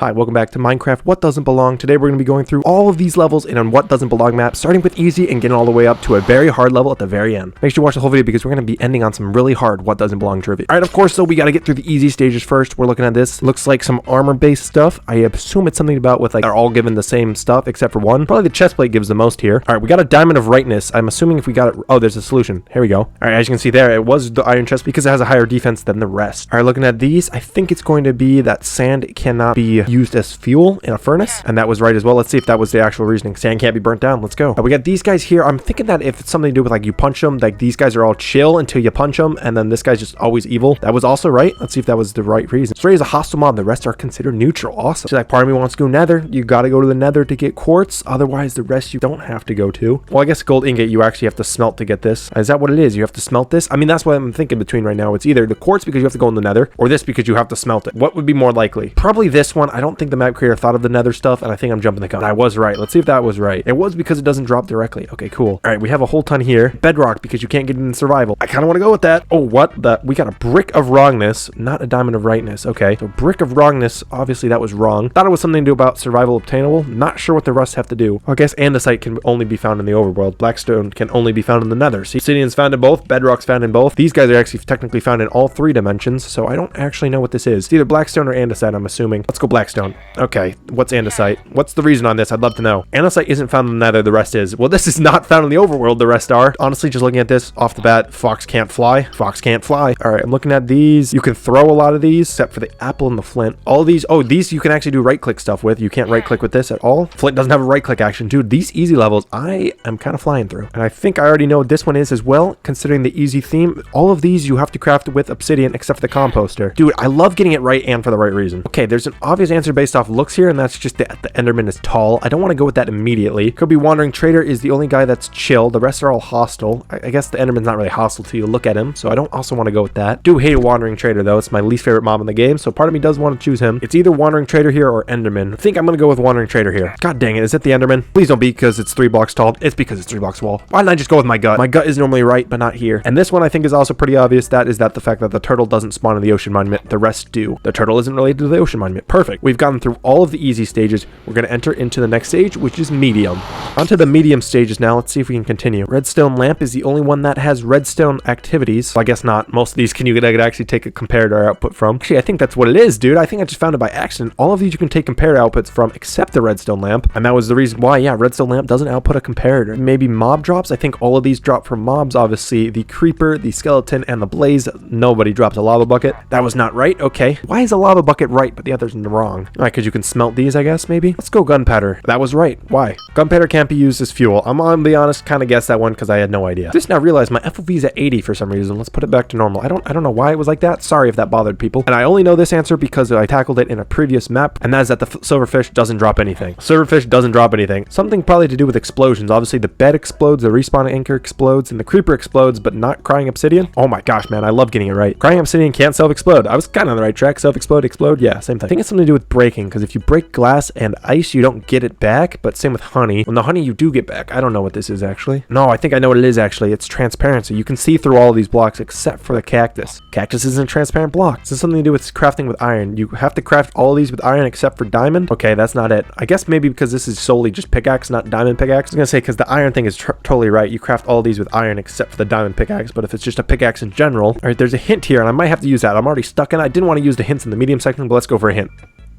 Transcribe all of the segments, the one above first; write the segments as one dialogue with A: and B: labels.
A: Hi, welcome back to Minecraft What Doesn't Belong. Today we're going to be going through all of these levels in a What Doesn't Belong map, starting with easy and getting all the way up to a very hard level at the very end. Make sure you watch the whole video because we're going to be ending on some really hard What Doesn't Belong trivia. Alright, of course, so we got to get through the easy stages first. We're looking at this. Looks like some armor-based stuff. I assume it's something about with like they're all given the same stuff except for one. Probably the chest plate gives the most here. Alright, we got a diamond of rightness. I'm assuming if we got it... Oh, there's a solution. Here we go. Alright, as you can see there, it was the iron chest because it has a higher defense than the rest. Alright, looking at these, I think it's going to be that sand cannot be used as fuel in a furnace, and that was right as well. Let's see if that was the actual reasoning. Sand can't be burnt down. Let's go. We got these guys here. I'm thinking that if it's something to do with like you punch them, like these guys are all chill until you punch them, and then this guy's just always evil. That was also right. Let's see if that was the right reason. Stray is a hostile mob. The rest are considered neutral. Awesome. So like part of me wants to go nether. You got to go to the nether to get quartz. Otherwise, the rest you don't have to go to. Well, I guess gold ingot you actually have to smelt to get this. Is that what it is? You have to smelt this? I mean, that's what I'm thinking between right now. It's either the quartz because you have to go in the nether, or this because you have to smelt it. What would be more likely? Probably this one. I don't think the map creator thought of the nether stuff, and I think I'm jumping the gun. I was right. Let's see if that was right. It was because it doesn't drop directly. Okay, cool. All right, we have a whole ton here. Bedrock because you can't get it in survival. I kind of want to go with that. Oh, what? We got a brick of wrongness, not a diamond of rightness. Okay, so brick of wrongness. Obviously, that was wrong. Thought it was something to do about survival obtainable. Not sure what the rest have to do. I guess andesite can only be found in the overworld. Blackstone can only be found in the nether. See, obsidian's found in both. Bedrock's found in both. These guys are actually technically found in all three dimensions, so I don't actually know what this is. It's either blackstone or andesite, I'm assuming. Let's go blackstone. Okay, what's andesite? What's the reason on this? I'd love to know. Andesite isn't found in the nether, the rest is. Well, this is not found in the overworld, the rest are. Honestly, just looking at this off the bat, fox can't fly. Fox can't fly. All right, I'm looking at these. You can throw a lot of these, except for the apple and the flint. All these, oh, these you can actually do right-click stuff with. You can't right-click with this at all. Flint doesn't have a right-click action. Dude, these easy levels, I am kind of flying through. And I think I already know what this one is as well, considering the easy theme. All of these you have to craft with obsidian, except for the composter. Dude, I love getting it right and for the right reason. Okay, there's an obvious answer based off looks here, and that's just that the Enderman is tall. I don't want to go with that immediately. Could be Wandering Trader is the only guy that's chill. The rest are all hostile. I guess the Enderman's not really hostile till you look at him, so I don't also want to go with that. Do hate a Wandering Trader though. It's my least favorite mob in the game, so part of me does want to choose him. It's either Wandering Trader here or Enderman. I think I'm going to go with Wandering Trader here. God dang it, is it the Enderman? Please don't be because it's 3 blocks tall. It's because it's 3 blocks wall. Why didn't I just go with my gut? My gut is normally right, but not here. And this one I think is also pretty obvious. That is that the fact that the turtle doesn't spawn in the ocean monument. The rest do. The turtle isn't related to the ocean monument. Perfect. We've gotten through all of the easy stages. We're going to enter into the next stage, which is medium. Onto the medium stages now. Let's see if we can continue. Redstone lamp is the only one that has redstone activities. Well, I guess not. Most of these can you could actually take a comparator output from. Actually, I think that's what it is, dude. I think I just found it by accident. All of these you can take comparator outputs from except the redstone lamp. And that was the reason why, yeah, redstone lamp doesn't output a comparator. Maybe mob drops. I think all of these drop from mobs. Obviously, the creeper, the skeleton, and the blaze. Nobody drops a lava bucket. That was not right. Okay. Why is a lava bucket right, but the others wrong? All right, because you can smelt these, I guess, maybe. Let's go gunpowder. That was right. Why? Gunpowder can't be used as fuel. I'm gonna be honest, kind of guessed that one because I had no idea. Just now realized my FOV is at 80 for some reason. Let's put it back to normal. I don't know why it was like that. Sorry if that bothered people. And I only know this answer because I tackled it in a previous map, and that is that the silverfish doesn't drop anything. Silverfish doesn't drop anything. Something probably to do with explosions. Obviously, the bed explodes, the respawn anchor explodes, and the creeper explodes, but not crying obsidian. Oh my gosh, man, I love getting it right. Crying obsidian can't self-explode. I was kind of on the right track. Self-explode, explode. Yeah, same thing. I think it's something to do with breaking, because if you break glass and ice, you don't get it back, but same with honey. When the honey you do get back. I don't know what this is actually. No, I think I know what it is actually. It's transparency. You can see through all of these blocks except for the cactus. Cactus isn't a transparent block. This is something to do with crafting with iron. You have to craft all of these with iron except for diamond. Okay, that's not it. I guess maybe because this is solely just pickaxe, not diamond pickaxe. I was gonna say because the iron thing is totally right. You craft all these with iron except for the diamond pickaxe, but if it's just a pickaxe in general. All right, there's a hint here and I might have to use that. I'm already stuck in it. I didn't want to use the hints in the medium section, but let's go for a hint.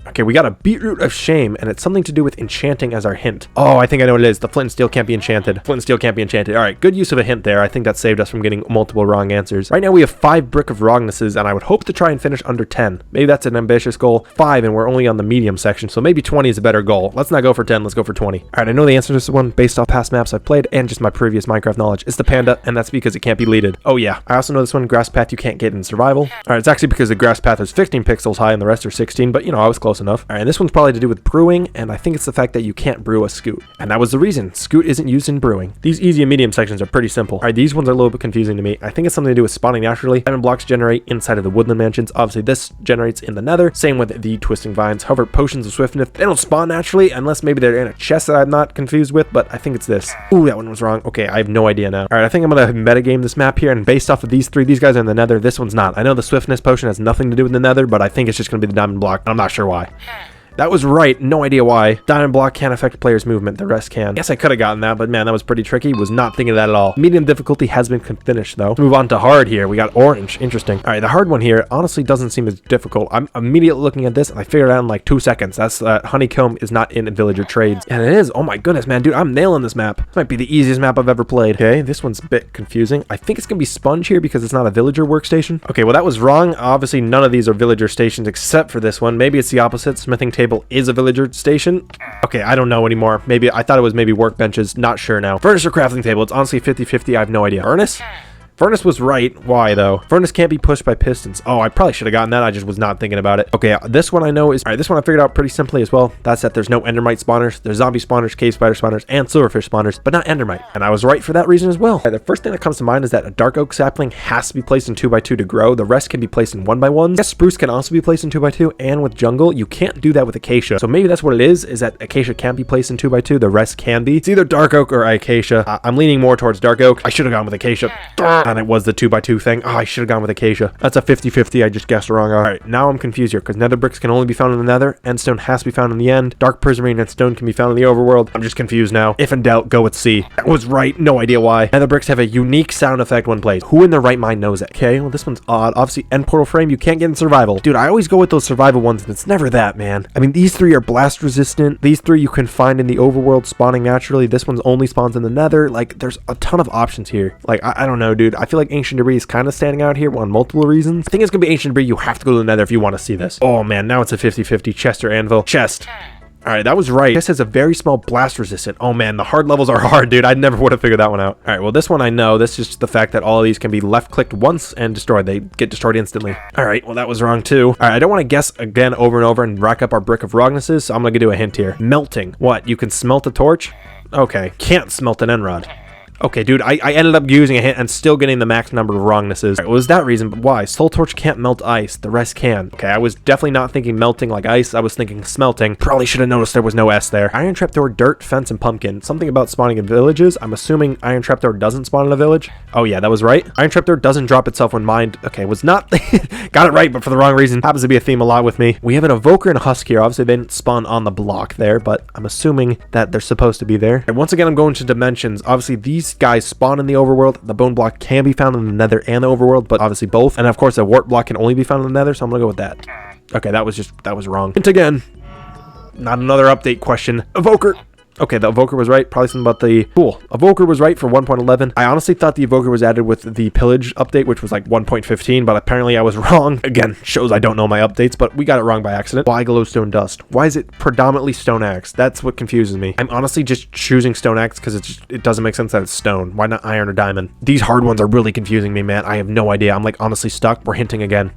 A: Okay, we got a beetroot of shame, and it's something to do with enchanting as our hint. Oh, I think I know what it is. The flint and steel can't be enchanted. Flint and steel can't be enchanted. All right, good use of a hint there. I think that saved us from getting multiple wrong answers. Right now, we have 5 brick of wrongnesses, and I would hope to try and finish under 10. Maybe that's an ambitious goal. 5, and we're only on the medium section, so maybe 20 is a better goal. Let's not go for 10. Let's go for 20. All right, I know the answer to this one based off past maps I've played and just my previous Minecraft knowledge. It's the panda, and that's because it can't be leaded. Oh, yeah. I also know this one, grass path, you can't get in survival. All right, it's actually because the grass path is 15 pixels high, and the rest are 16, but, you know, I was close enough. All right, and this one's probably to do with brewing, and I think it's the fact that you can't brew a scoot, and that was the reason. Scoot isn't used in brewing. These easy and medium sections are pretty simple. All right, these ones are a little bit confusing to me. I think it's something to do with spawning naturally. Diamond blocks generate inside of the woodland mansions. Obviously this generates in the nether, same with the twisting vines. However, potions of swiftness, they don't spawn naturally unless maybe they're in a chest that I'm not confused with, but I think it's this. Ooh, that one was wrong. Okay, I have no idea now. All right, I think I'm gonna metagame this map here, and based off of these three, these guys are in the nether, this one's not. I know the swiftness potion has nothing to do with the nether, but I think it's just gonna be the diamond block. I'm not sure why. That was right. No idea why. Diamond block can't affect players' movement. The rest can. Guess I could have gotten that, but man, that was pretty tricky. Was not thinking of that at all. Medium difficulty has been finished, though. Let's move on to hard here. We got orange. Interesting. All right, the hard one here honestly doesn't seem as difficult. I'm immediately looking at this, and I figured it out in like 2 seconds. That's honeycomb is not in villager trades. And it is. Oh my goodness, man. Dude, I'm nailing this map. This might be the easiest map I've ever played. Okay, this one's a bit confusing. I think it's going to be sponge here because it's not a villager workstation. Okay, well, that was wrong. Obviously, none of these are villager stations except for this one. Maybe it's the opposite. Smithing table is a villager station. Okay, I don't know anymore. Maybe I thought it was maybe workbenches. Not sure now. Furnace or crafting table? It's honestly 50-50. I have no idea. Furnace? Furnace was right. Why, though? Furnace can't be pushed by pistons. Oh, I probably should have gotten that. I just was not thinking about it. Okay, this one I know is... All right, this one I figured out pretty simply as well. That's that there's no endermite spawners. There's zombie spawners, cave spider spawners, and silverfish spawners, but not endermite. And I was right for that reason as well. All right, the first thing that comes to mind is that a dark oak sapling has to be placed in 2x2 to grow. The rest can be placed in 1x1s. Yes, spruce can also be placed in 2x2, and with jungle, you can't do that with acacia. So maybe that's what it is that acacia can't be placed in 2x2. The rest can be. It's either dark oak or acacia. I'm leaning more towards dark oak. I should have gone with acacia. And it was the 2x2 thing. Oh, I should have gone with acacia. That's a 50-50. I just guessed wrong. All right, now I'm confused here because nether bricks can only be found in the nether. Endstone has to be found in the end. Dark prismarine and stone can be found in the overworld. I'm just confused now. If in doubt, go with C. That was right. No idea why. Nether bricks have a unique sound effect when placed. Who in their right mind knows it? Okay, well, this one's odd. Obviously, end portal frame, you can't get in survival. Dude, I always go with those survival ones, and it's never that, man. I mean, these 3 are blast resistant. These 3 you can find in the overworld spawning naturally. This one's only spawns in the nether. Like, there's a ton of options here. Like, I don't know, dude. I feel like ancient debris is kind of standing out here on multiple reasons. I think it's gonna be ancient debris. You have to go to the nether if you want to see this. Oh man, now it's a 50-50. Chest or anvil? Chest. All right, that was right. This has a very small blast resistant. Oh man, the hard levels are hard, dude. I never would have figured that one out. All right, well, this one I know. This is just the fact that all of these can be left clicked once and destroyed. They get destroyed instantly. All right, well, that was wrong too. All right, I don't want to guess again over and over and rack up our brick of wrongnesses, so I'm gonna do a hint here. Melting. What? You can smelt a torch? Okay, can't smelt an end rod. Okay, dude, I ended up using a hint and still getting the max number of wrongnesses. Right, well, was that reason, but why? Soul Torch can't melt ice. The rest can. Okay, I was definitely not thinking melting like ice. I was thinking smelting. Probably should have noticed there was no S there. Iron Trapdoor, dirt, fence, and pumpkin. Something about spawning in villages. I'm assuming Iron Trapdoor doesn't spawn in a village. Oh, yeah, that was right. Iron Trapdoor doesn't drop itself when mined. Okay, was not... Got it right, but for the wrong reason. Happens to be a theme a lot with me. We have an Evoker and a Husk here. Obviously, they didn't spawn on the block there, but I'm assuming that they're supposed to be there. And once again, I'm going to dimensions. Obviously, these guys spawn in the overworld. The bone block can be found in the nether and the overworld, but obviously both. And of course, a wart block can only be found in the nether, so I'm gonna go with that. Okay, that was wrong. Hint again. Not another update question. Evoker. Okay, the Evoker was right. Probably something about the... Cool. Evoker was right for 1.11. I honestly thought the Evoker was added with the Pillage update, which was like 1.15, but apparently I was wrong. Again, shows I don't know my updates, but we got it wrong by accident. Why glowstone dust? Why is it predominantly stone axe? That's what confuses me. I'm honestly just choosing stone axe because it doesn't make sense that it's stone. Why not iron or diamond? These hard ones are really confusing me, man. I have no idea. I'm like honestly stuck. We're hinting again.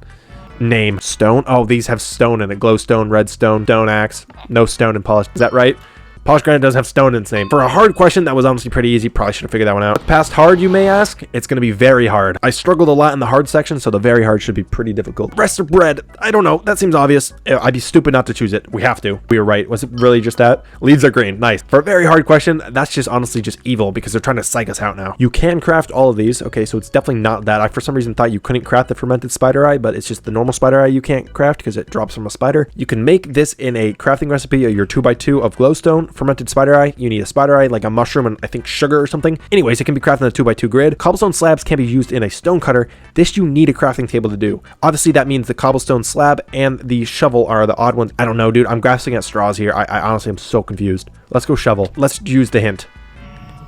A: Name. Stone? Oh, these have stone in it. Glowstone, redstone, stone axe. No stone and polished. Is that right? Polished granite does have stone in its name. For a hard question, that was honestly pretty easy. Probably should have figured that one out. Past hard, you may ask? It's going to be very hard. I struggled a lot in the hard section, so the very hard should be pretty difficult. Rest of bread. I don't know. That seems obvious. I'd be stupid not to choose it. We have to. We were right. Was it really just that? Leaves are green. Nice. For a very hard question, that's just honestly just evil because they're trying to psych us out now. You can craft all of these. Okay, so it's definitely not that. I, for some reason, thought you couldn't craft the fermented spider eye, but it's just the normal spider eye you can't craft because it drops from a spider. You can make this in a crafting recipe, your 2x2 of glowstone, fermented spider eye. You need a spider eye, like a mushroom and I think sugar or something. Anyways, it can be crafted in a 2x2 grid. Cobblestone slabs can be used in a stone cutter. This you need a crafting table to do. Obviously, that means the cobblestone slab and the shovel are the odd ones. I don't know, dude. I'm grasping at straws here. I honestly am so confused. Let's go shovel. Let's use the hint.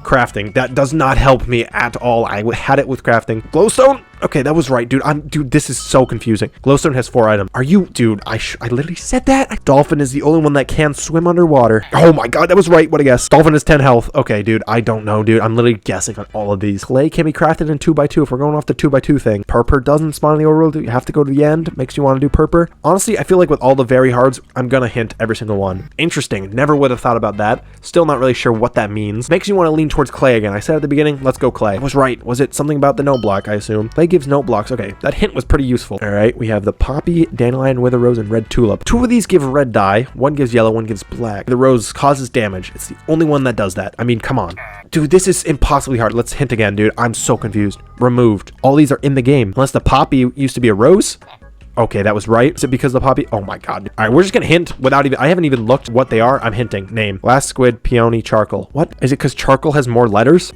A: Crafting. That does not help me at all. I had it with crafting. Glowstone? Okay, that was right, dude. Dude, this is so confusing. Glowstone has 4 items. Are you, dude? I literally said that. Dolphin is the only one that can swim underwater. Oh my god, that was right. What a guess. Dolphin is 10 health. Okay, dude. I don't know, dude. I'm literally guessing on all of these. Clay can be crafted in 2x2 if we're going off the 2x2 thing. Purpur doesn't spawn in the overworld. You have to go to the end. Makes you want to do purpur. Honestly, I feel like with all the very hards, I'm gonna hint every single one. Interesting. Never would have thought about that. Still not really sure what that means. Makes you want to lean towards clay again. I said at the beginning, let's go clay. I was right. Was it something about the note block, I assume? Clay gives note blocks. Okay, that hint was pretty useful. All right, we have the poppy, dandelion, wither rose, and red tulip. 2 of these give red dye. 1 gives yellow, 1 gives black. The rose causes damage. It's the only one that does that. I mean, come on. Dude, this is impossibly hard. Let's hint again, dude. I'm so confused. Removed. All these are in the game. Unless the poppy used to be a rose? Okay, that was right. Is it because of the poppy? Oh my god. All right, we're just gonna hint without even, I haven't even looked what they are. I'm hinting. Name. Glass squid, peony, charcoal. What? Is it because charcoal has more letters?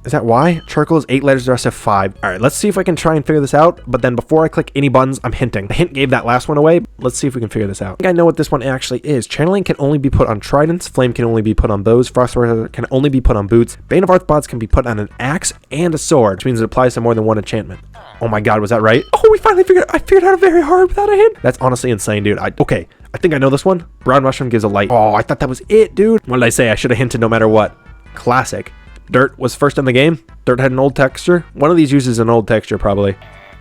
A: Is that why? Charcoal is 8 letters, the rest have 5. All right, let's see if I can try and figure this out. But then before I click any buttons, I'm hinting. The hint gave that last one away. Let's see if we can figure this out. I think I know what this one actually is. Channeling can only be put on tridents. Flame can only be put on bows. Frost can only be put on boots. Bane of Arthropods can be put on an axe and a sword, which means it applies to more than one enchantment. Oh my god, was that right? Oh, we finally figured it. I figured out a very hard without a hint. That's honestly insane, dude. Okay, I think I know this one. Brown mushroom gives a light. Oh, I thought that was it, dude. What did I say? I should have hinted no matter what. Classic. Dirt was first in the game. Dirt had an old texture. One of these uses an old texture, probably.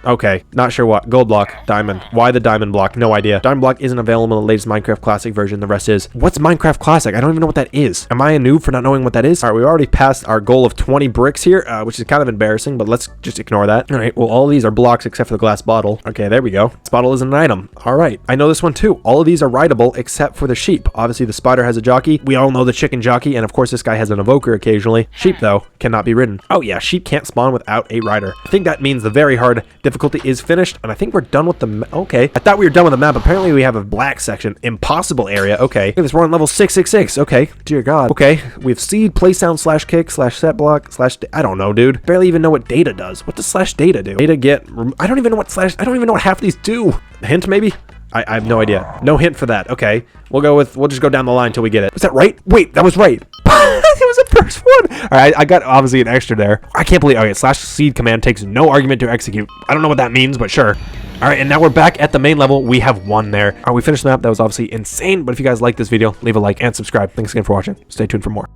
A: Okay, not sure what. Gold block, diamond. Why the diamond block? No idea. Diamond block isn't available in the latest Minecraft Classic version. The rest is. What's Minecraft Classic? I don't even know what that is. Am I a noob for not knowing what that is? All right, we already passed our goal of 20 bricks here, which is kind of embarrassing, but let's just ignore that. All right, well, all of these are blocks except for the glass bottle. Okay, there we go. This bottle is an item. All right, I know this one too. All of these are rideable except for the sheep. Obviously, the spider has a jockey. We all know the chicken jockey, and of course, this guy has an evoker occasionally. Sheep, though, cannot be ridden. Oh yeah, sheep can't spawn without a rider. I think that means the very hard difficulty is finished. And I think we're done with the okay. I thought we were done with the map. Apparently we have a black section. Impossible area. Okay. Look at this. We're on level 666. Okay. Dear God. Okay. We have seed, place sound, slash kick, slash set block, slash I don't know, dude. Barely even know what data does. What does slash data do? Data get I don't even know what slash I don't even know what half of these do. Hint maybe? I have no idea. No hint for that. Okay. We'll just go down the line until we get it. Was that right? Wait, that was right. It was the first one. All right, I got obviously an extra there. I can't believe. Okay, slash seed command takes no argument to execute. I don't know what that means, but sure. All right, and now we're back at the main level. We have one there. All right, we finished the map. That was obviously insane. But if you guys like this video, leave a like and subscribe. Thanks again for watching. Stay tuned for more.